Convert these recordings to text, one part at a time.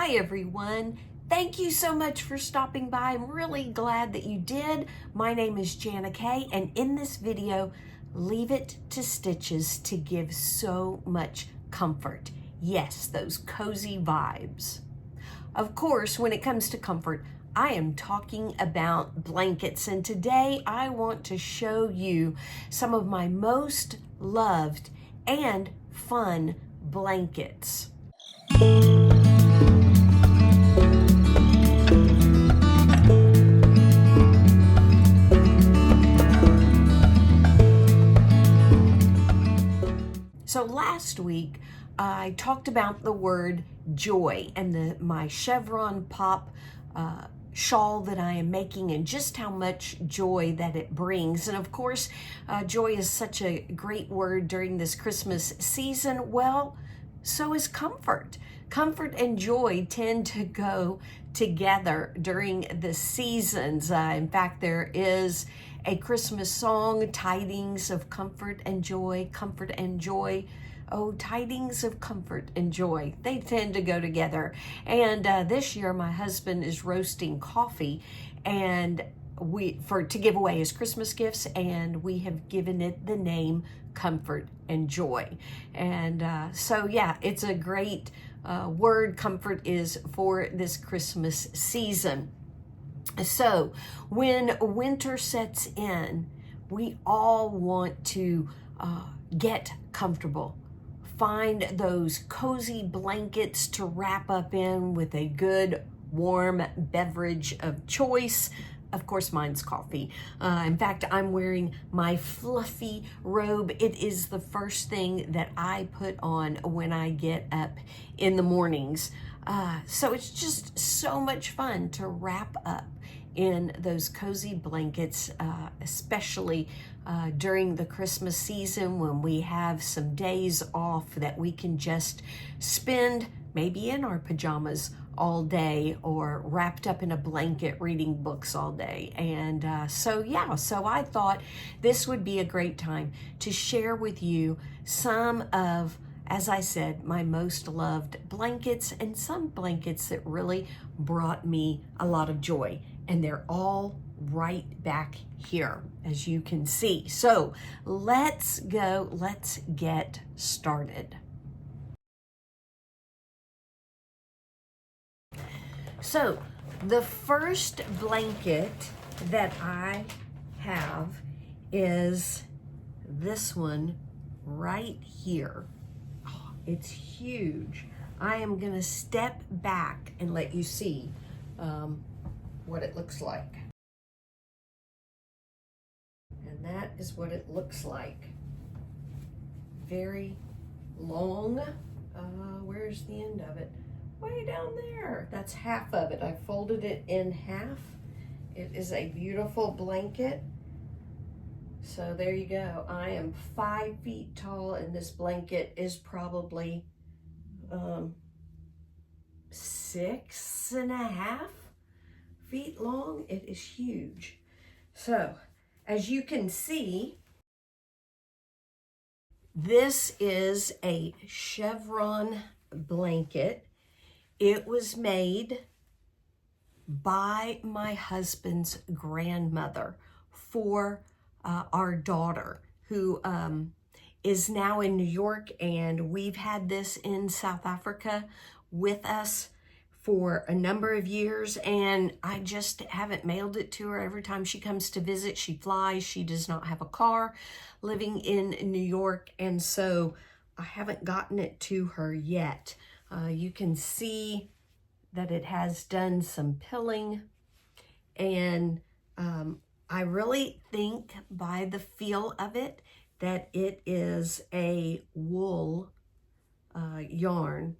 Hi everyone. Thank you so much for stopping by. I'm really glad that you did. My name is Jana Kay, and in this video, leave it to stitches to give so much comfort. Yes, those cozy vibes. Of course, when it comes to comfort, I am talking about blankets, and today I want to show you some of my most loved and fun blankets. So last week, I talked about the word joy and my chevron pop shawl that I am making and just how much joy that it brings. And of course, joy is such a great word during this Christmas season. Well, so is comfort. Comfort and joy tend to go together during the seasons. In fact, there is a Christmas song, Tidings of Comfort and Joy, Comfort and Joy. Oh, tidings of comfort and joy. They tend to go together. And this year, my husband is roasting coffee and to give away as Christmas gifts, and we have given it the name Comfort and Joy. And so yeah, it's a great word. Comfort is for this Christmas season. So when winter sets in, we all want to get comfortable. Find those cozy blankets to wrap up in with a good warm beverage of choice. Of course, mine's coffee. In fact, I'm wearing my fluffy robe. It is the first thing that I put on when I get up in the mornings. So it's just so much fun to wrap up in those cozy blankets, especially during the Christmas season when we have some days off that we can just spend maybe in our pajamas all day or wrapped up in a blanket reading books all day. And so I thought this would be a great time to share with you some of, as I said, my most loved blankets and some blankets that really brought me a lot of joy. And they're all right back here, as you can see. So let's get started. So the first blanket that I have is this one right here. Oh, it's huge. I am gonna step back and let you see what it looks like. And that is what it looks like. Very long. Where's the end of it? Way down there. That's half of it. I folded it in half. It is a beautiful blanket. So there you go. I am 5 feet tall, and this blanket is probably 6.5 feet long. It is huge. So as you can see, this is a chevron blanket. It was made by my husband's grandmother for our daughter, who is now in New York, and we've had this in South Africa with us for a number of years, and I just haven't mailed it to her. Every time she comes to visit, she flies. She does not have a car living in New York, and so I haven't gotten it to her yet. You can see that it has done some pilling, and I really think by the feel of it that it is a wool yarn.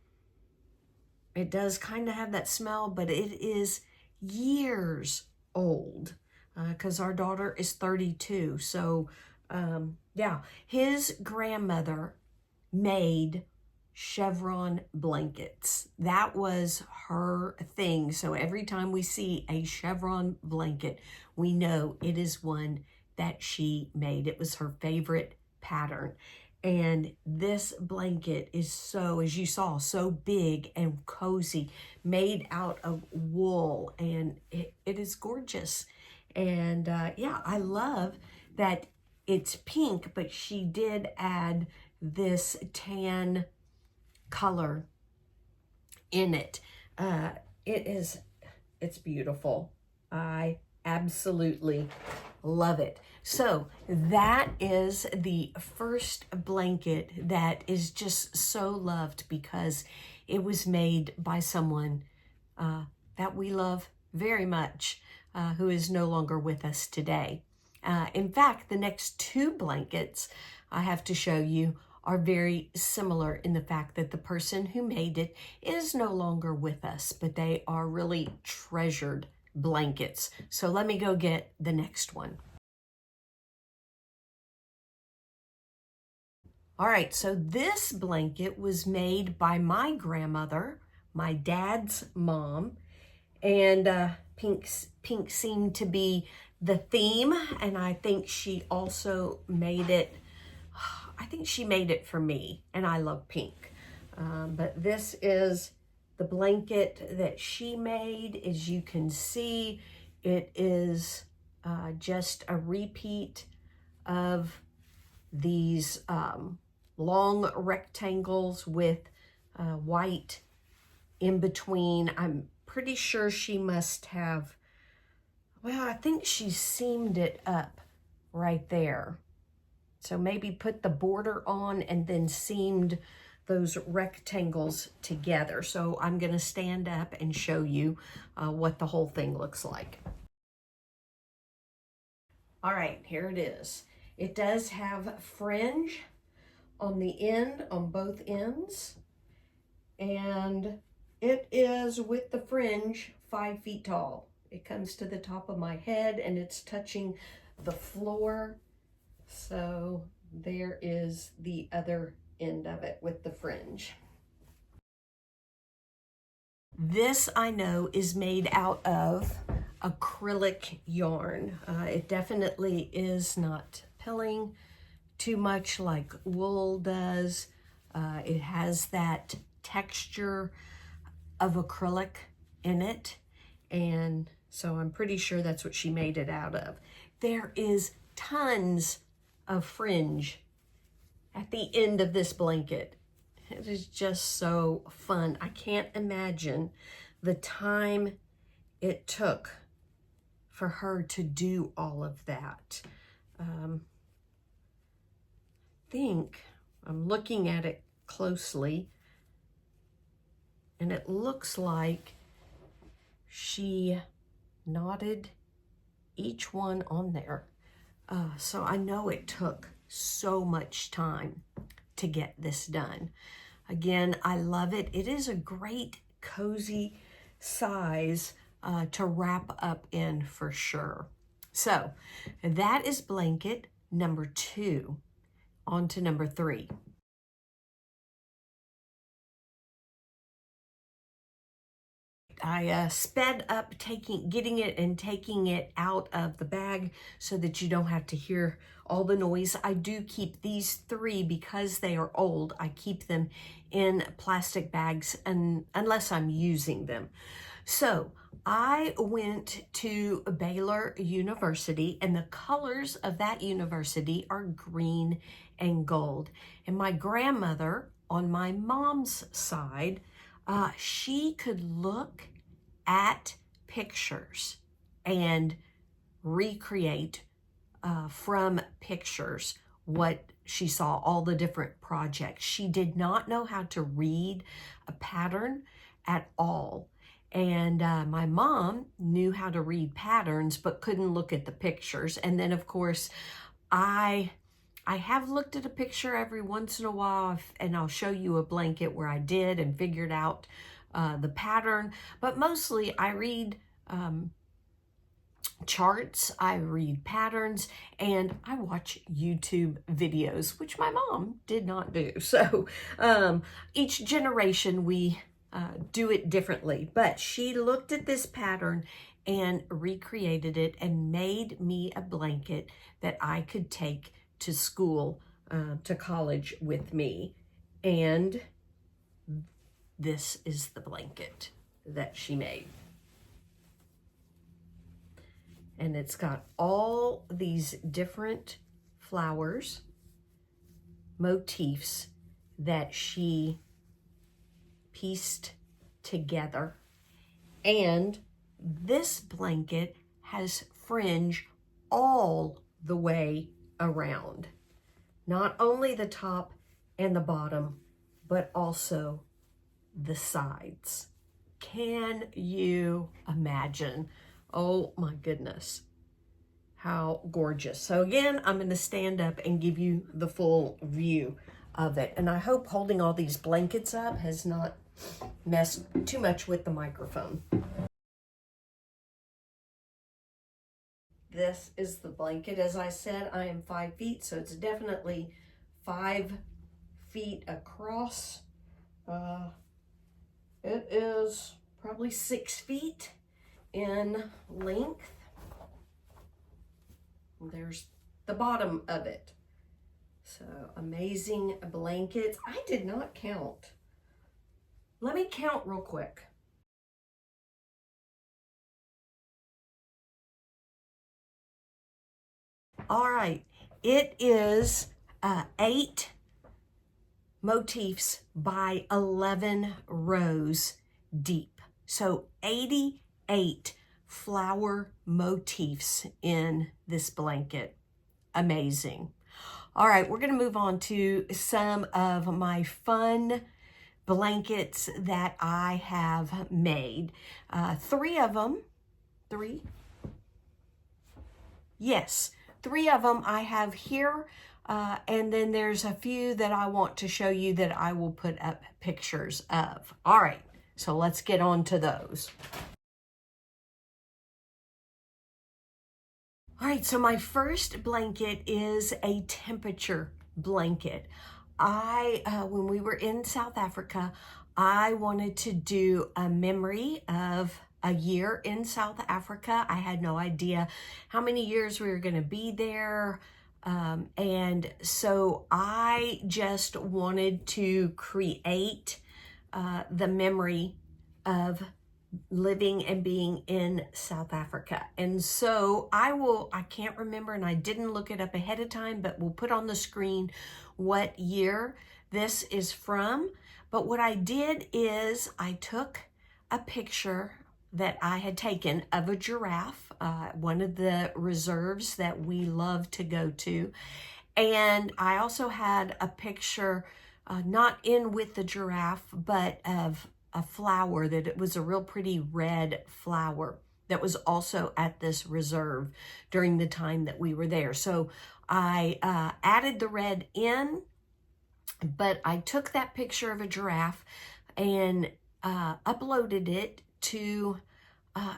It does kind of have that smell, but it is years old because our daughter is 32. So yeah, his grandmother made chevron blankets. That was her thing. So every time we see a chevron blanket, we know it is one that she made. It was her favorite pattern. And this blanket is so, as you saw, so big and cozy, made out of wool, and it is gorgeous. And yeah, I love that it's pink, but she did add this tan color in it. It's beautiful. I absolutely love it. So that is the first blanket that is just so loved because it was made by someone that we love very much, who is no longer with us today. In fact, the next two blankets I have to show you are very similar in the fact that the person who made it is no longer with us, but they are really treasured blankets. So let me go get the next one. All right, so this blanket was made by my grandmother, my dad's mom, and pink seemed to be the theme, and I think she also made it, I think she made it for me, and I love pink. But this is the blanket that she made. As you can see, it is just a repeat of these long rectangles with white in between. I'm pretty sure she must have, well, I think she seamed it up right there. So maybe put the border on and then seamed those rectangles together. So I'm going to stand up and show you what the whole thing looks like. All right, here it is. It does have fringe on the end, on both ends, and it is, with the fringe, 5 feet tall. It comes to the top of my head and it's touching the floor. So there is the other end of it with the fringe. This, I know, is made out of acrylic yarn. It definitely is not pilling too much like wool does. It has that texture of acrylic in it, and so I'm pretty sure that's what she made it out of. There is tons of fringe at the end of this blanket. It is just so fun. I can't imagine the time it took for her to do all of that. Think, I'm looking at it closely, and it looks like she knotted each one on there. So I know it took so much time to get this done. Again, I love it. It is a great cozy size to wrap up in for sure. So that is blanket number 2. On to number 3. I sped up getting it and taking it out of the bag so that you don't have to hear all the noise. I do keep these 3 because they are old. I keep them in plastic bags unless I'm using them. So I went to Baylor University, and the colors of that university are green and gold. And my grandmother on my mom's side, she could look at pictures and recreate from pictures what she saw, all the different projects. She did not know how to read a pattern at all. And my mom knew how to read patterns but couldn't look at the pictures. And then, of course, I have looked at a picture every once in a while, and I'll show you a blanket where I did and figured out the pattern. But mostly I read charts, I read patterns, and I watch YouTube videos, which my mom did not do. So each generation we do it differently, but she looked at this pattern and recreated it and made me a blanket that I could take to school to college with me. And this is the blanket that she made. And it's got all these different flowers, motifs that she pieced together. And this blanket has fringe all the way around. Not only the top and the bottom, but also the sides. Can you imagine? Oh my goodness, how gorgeous. So again, I'm going to stand up and give you the full view of it. And I hope holding all these blankets up has not messed too much with the microphone. This is the blanket. As I said, I am 5 feet, so it's definitely 5 feet across. It is probably 6 feet in length. There's the bottom of it. So amazing blankets. I did not count. Let me count real quick. All right, it is 8 motifs by 11 rows deep. So 88 flower motifs in this blanket. Amazing. All right, we're going to move on to some of my fun blankets that I have made. 3 of them, 3? Yes, 3 of them I have here. And then there's a few that I want to show you that I will put up pictures of. All right, so let's get on to those. All right, so my first blanket is a temperature blanket. When we were in South Africa, I wanted to do a memory of a year in South Africa. I had no idea how many years we were going to be there. And so I just wanted to create the memory of living and being in South Africa. And so I can't remember, and I didn't look it up ahead of time, but we'll put on the screen what year this is from. But what I did is I took a picture that I had taken of a giraffe, one of the reserves that we love to go to. And I also had a picture, not in with the giraffe, but of a flower that it was a real pretty red flower that was also at this reserve during the time that we were there. So I added the red in, but I took that picture of a giraffe and uploaded it to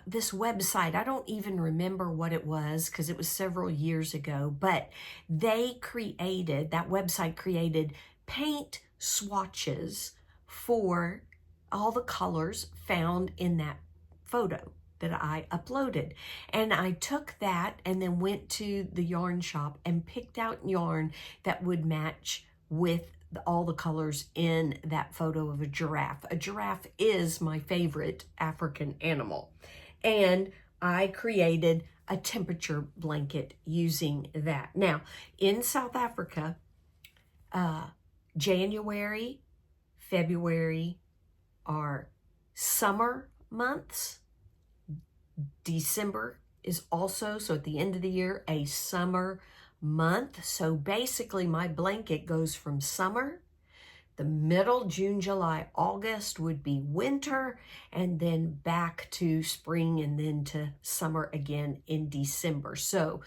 this website. I don't even remember what it was because it was several years ago, but that website created paint swatches for all the colors found in that photo that I uploaded. And I took that and then went to the yarn shop and picked out yarn that would match with all the colors in that photo of a giraffe. A giraffe is my favorite African animal. And I created a temperature blanket using that. Now, in South Africa, January, February are summer months. December is also, so at the end of the year, a summer month. So basically my blanket goes from summer, the middle, June, July, August would be winter, and then back to spring and then to summer again in December. So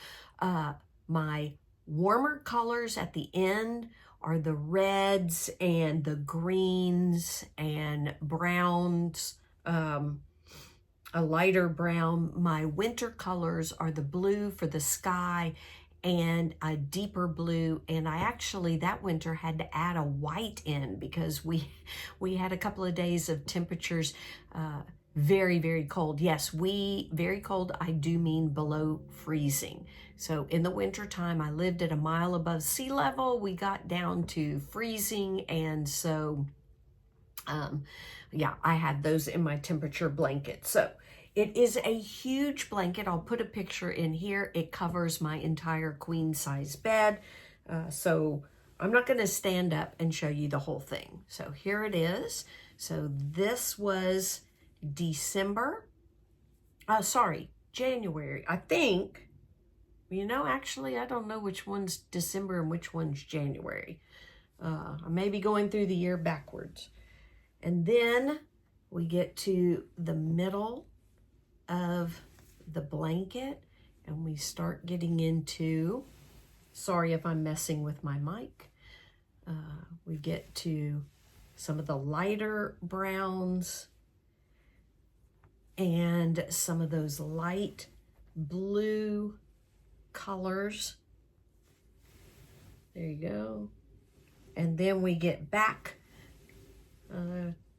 my warmer colors at the end are the reds and the greens and browns, a lighter brown. My winter colors are the blue for the sky and a deeper blue. And I actually, that winter, had to add a white in because we had a couple of days of temperatures Very, very cold. Yes, very cold, I do mean below freezing. So in the winter time, I lived at a mile above sea level. We got down to freezing. And so, yeah, I had those in my temperature blanket. So it is a huge blanket. I'll put a picture in here. It covers my entire queen size bed. So I'm not going to stand up and show you the whole thing. So here it is. So this was December. Sorry, January. I think, you know, actually, I don't know which one's December and which one's January. I may be going through the year backwards. And then we get to the middle of the blanket and we start getting into, sorry if I'm messing with my mic. We get to some of the lighter browns and some of those light blue colors. There you go. And then we get back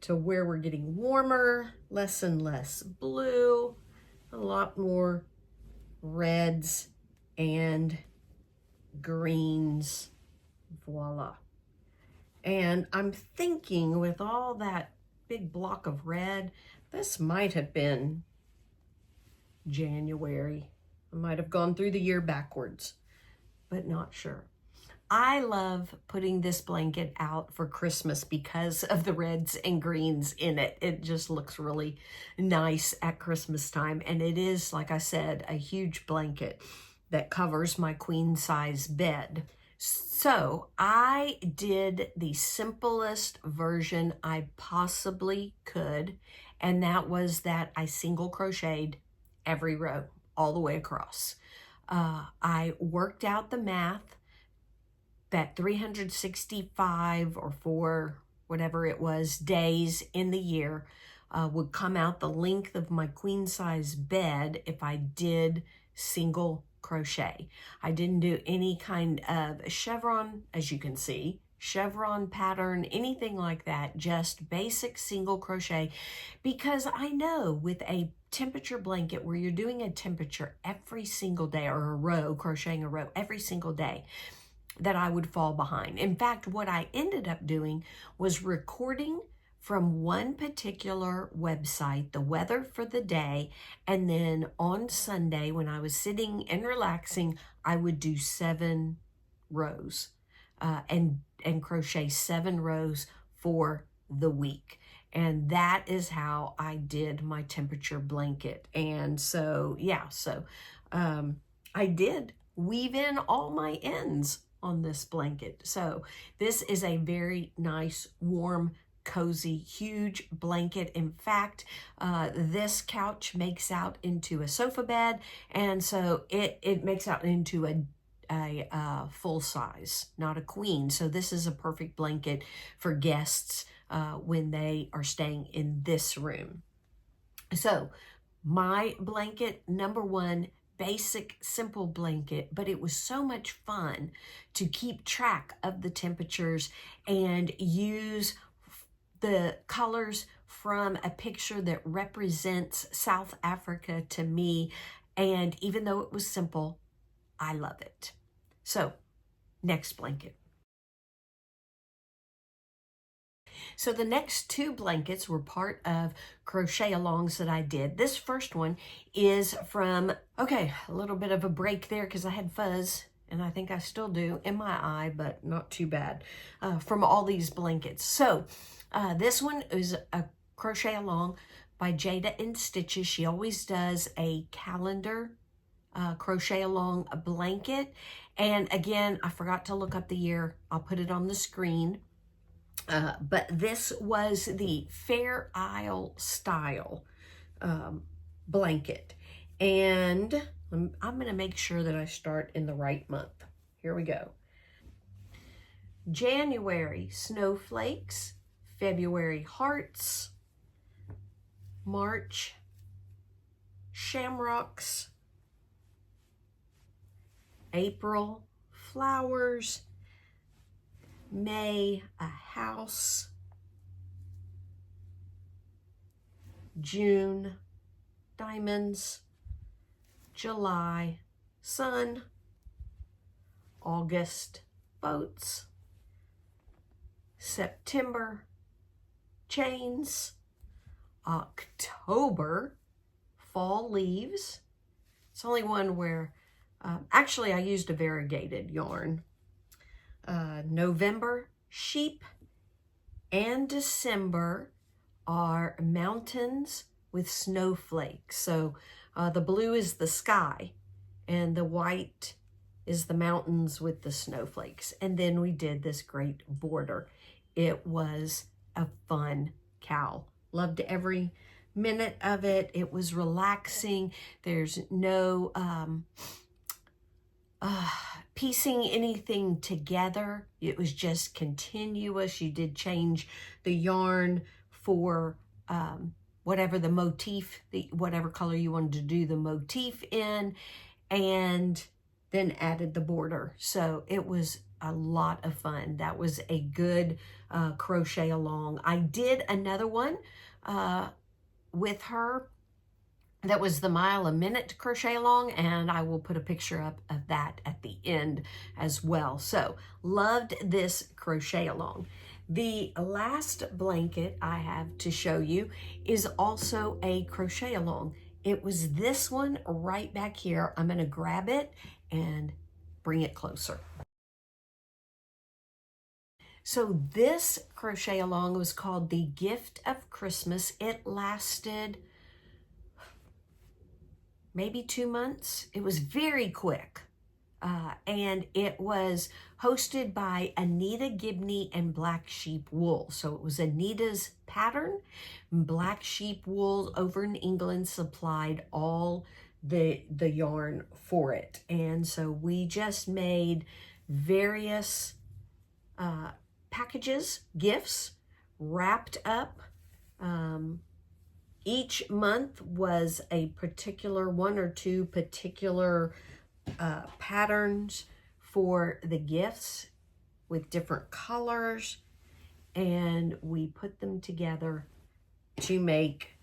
to where we're getting warmer, less and less blue, a lot more reds and greens. Voila. And I'm thinking with all that big block of red, this might have been January. I might have gone through the year backwards, but not sure. I love putting this blanket out for Christmas because of the reds and greens in it. It just looks really nice at Christmas time. And it is, like I said, a huge blanket that covers my queen size bed. So I did the simplest version I possibly could. And that was that I single crocheted every row all the way across. I worked out the math that 365 or 4, whatever it was, days in the year would come out the length of my queen size bed if I did single crochet. I didn't do any kind of chevron, as you can see, chevron pattern, anything like that, just basic single crochet, because I know with a temperature blanket where you're doing a temperature every single day, or a row, crocheting a row every single day, that I would fall behind. In fact, what I ended up doing was recording from one particular website the weather for the day, and then on Sunday when I was sitting and relaxing, I would do 7 rows and crochet 7 rows for the week. And that is how I did my temperature blanket. And so, yeah, so I did weave in all my ends on this blanket. So this is a very nice, warm, cozy, huge blanket. In fact, this couch makes out into a sofa bed, and so it makes out into a full size, not a queen. So this is a perfect blanket for guests when they are staying in this room. So my blanket, number one, basic, simple blanket, but it was so much fun to keep track of the temperatures and use the colors from a picture that represents South Africa to me. And even though it was simple, I love it. So, next blanket. So the next 2 blankets were part of crochet alongs that I did. This first one is from, okay, a little bit of a break there because I had fuzz, and I think I still do in my eye, but not too bad, from all these blankets. So this one is a crochet along by Jayda in Stitches. She always does a calendar crochet along a blanket. And again, I forgot to look up the year. I'll put it on the screen. But this was the Fair Isle style blanket. And I'm going to make sure that I start in the right month. Here we go. January, snowflakes. February, hearts. March, shamrocks. April, flowers. May, a house. June, diamonds, July, sun, August, boats, September, chains, October, fall leaves. It's only one where, actually I used a variegated yarn. November, sheep, and December are mountains with snowflakes. So the blue is the sky and the white is the mountains with the snowflakes. And then we did this great border. It was a fun cowl. Loved every minute of it. It was relaxing. There's no piecing anything together. It was just continuous. You did change the yarn for whatever the motif, whatever color you wanted to do the motif in, and then added the border. So it was a lot of fun. That was a good crochet along. I did another one with her that was the mile a minute crochet along, and I will put a picture up of that at the end as well. So loved this crochet along. The last blanket I have to show you is also a crochet along. It was this one right back here. I'm going to grab it and bring it closer. So this crochet along was called The Gift of Christmas. It lasted maybe 2 months. It was very quick. And it was hosted by Anita Gibney and Black Sheep Wool. So it was Anita's pattern. Black Sheep Wool over in England supplied all the yarn for it. And so we just made various packages, gifts, wrapped up. Each month was a particular one or two particular patterns for the gifts with different colors, and we put them together to make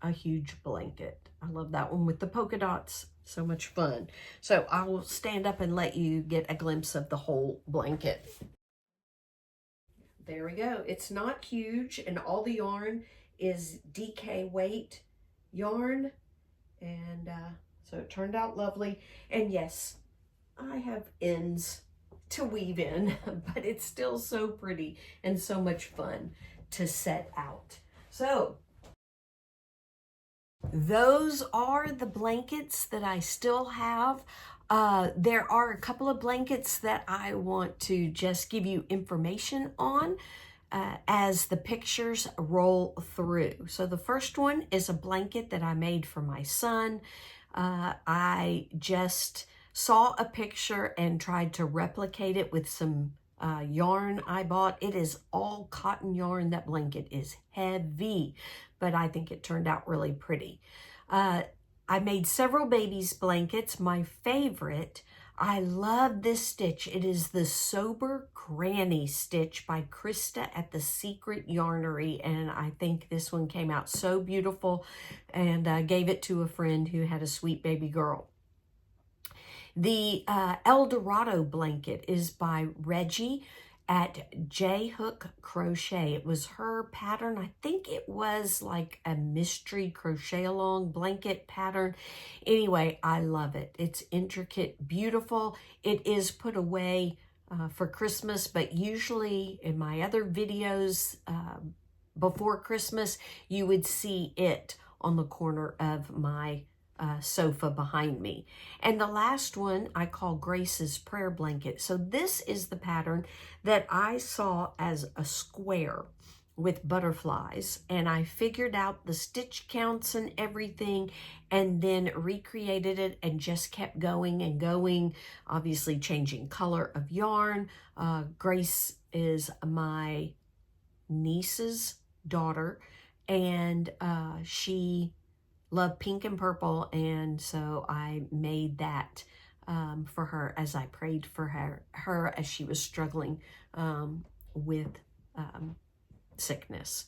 a huge blanket. I love that one with the polka dots. So much fun. So I will stand up and let you get a glimpse of the whole blanket. There we go. It's not huge, and all the yarn is DK weight yarn, and so it turned out lovely. And yes, I have ends to weave in, but it's still so pretty and so much fun to set out. So those are the blankets that I still have. There are a couple of blankets that I want to just give you information on as the pictures roll through. So the first one is a blanket that I made for my son. I just saw a picture and tried to replicate it with some yarn I bought. It is all cotton yarn. That blanket is heavy, but I think it turned out really pretty. I made several babies blankets. My favorite, I love this stitch. It is the Sober Granny stitch by Christa at the Secret Yarnery, and I think this one came out so beautiful, and gave it to a friend who had a sweet baby girl. The El Dorado blanket is by Reggie at J Hook Crochet. It was her pattern. I think it was like a mystery crochet along blanket pattern. Anyway, I love it. It's intricate, beautiful. It is put away for Christmas, but usually in my other videos before Christmas, you would see it on the corner of my sofa behind me. And the last one I call Grace's Prayer Blanket. So this is the pattern that I saw as a square with butterflies, and I figured out the stitch counts and everything, and then recreated it and just kept going and going, obviously changing color of yarn. Grace is my niece's daughter, and she loved pink and purple, and so I made that for her as I prayed for her as she was struggling with sickness.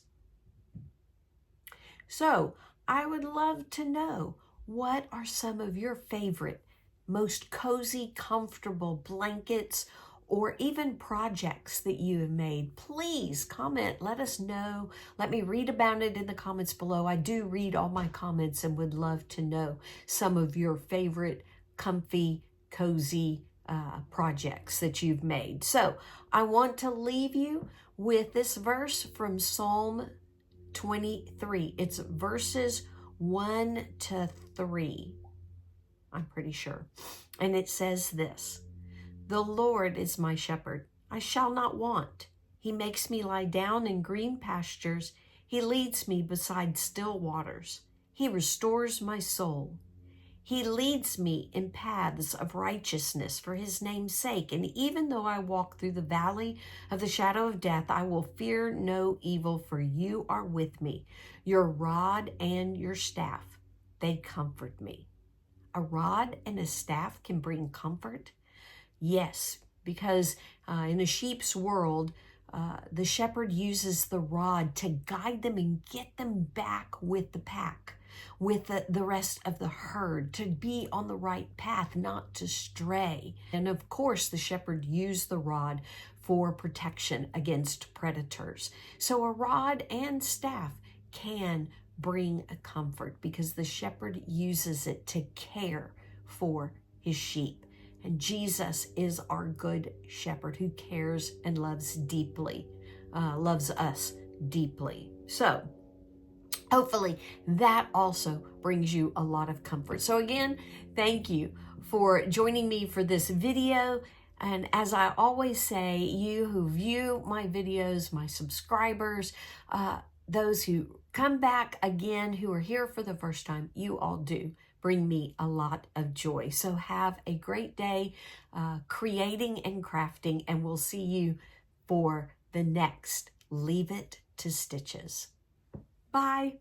So I would love to know, what are some of your favorite, most cozy, comfortable blankets or even projects that you have made? Please comment, let us know. Let me read about it in the comments below. I do read all my comments and would love to know some of your favorite comfy, cozy projects that you've made. So I want to leave you with this verse from Psalm 23. It's verses 1 to 3, I'm pretty sure. And it says this: "The Lord is my shepherd, I shall not want. He makes me lie down in green pastures. He leads me beside still waters. He restores my soul. He leads me in paths of righteousness for his name's sake. And even though I walk through the valley of the shadow of death, I will fear no evil, for you are with me. Your rod and your staff, they comfort me." A rod and a staff can bring comfort? Yes, because in a sheep's world, the shepherd uses the rod to guide them and get them back with the pack, with the rest of the herd, to be on the right path, not to stray. And of course, the shepherd used the rod for protection against predators. So a rod and staff can bring a comfort because the shepherd uses it to care for his sheep. And Jesus is our good shepherd who cares and loves deeply, loves us deeply. So hopefully that also brings you a lot of comfort. So again, thank you for joining me for this video. And as I always say, you who view my videos, my subscribers, those who come back again, who are here for the first time, you all do bring me a lot of joy. So have a great day creating and crafting, and we'll see you for the next Leave It to Stitches. Bye.